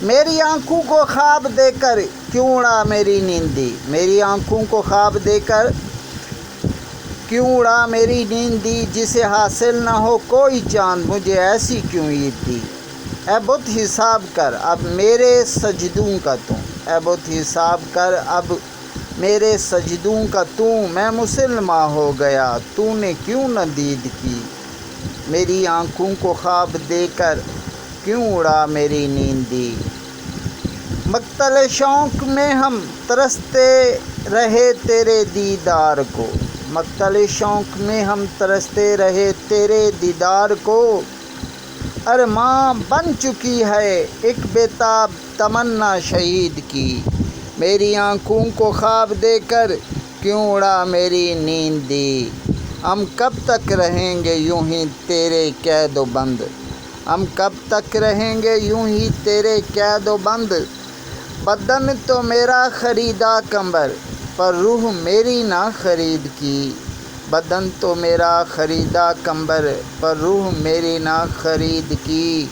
میری آنکھوں کو خواب دے کر کیوں اڑا میری نیندی، میری آنکھوں کو خواب دے کر کیوں اڑا میری نیندی، جسے حاصل نہ ہو کوئی چاند مجھے ایسی کیوں عید دی۔ اے بت حساب کر اب میرے سجدوں کا تو، اے بت حساب کر اب میرے سجدوں کا تو، میں مسلماں ہو گیا تو نے کیوں نہ دید کی۔ میری آنکھوں کو خواب دے کر کیوں اڑا میری نیندی۔ مقتل شوق میں ہم ترستے رہے تیرے دیدار کو، مقتل شوق میں ہم ترستے رہے تیرے دیدار کو، ارماں بن چکی ہے ایک بےتاب تمنا شہید کی۔ میری آنکھوں کو خواب دے کر کیوں اڑا میری نیند دی۔ ہم کب تک رہیں گے یوں ہی تیرے قید و بند، ہم کب تک رہیں گے یوں ہی تیرے قید و بند، بدن تو میرا خریدا قمر پر روح میری نہ خرید کی، بدن تو میرا خریدا قمر پر روح میری نہ خرید کی۔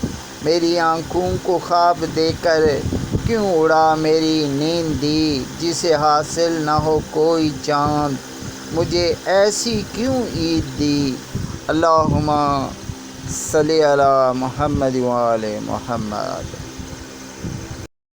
میری آنکھوں کو خواب دے کر کیوں اڑا میری نیند دی، جسے حاصل نہ ہو کوئی چاند مجھے ایسی کیوں عید دی۔ اللہم صلی علی محمد و آل محمد۔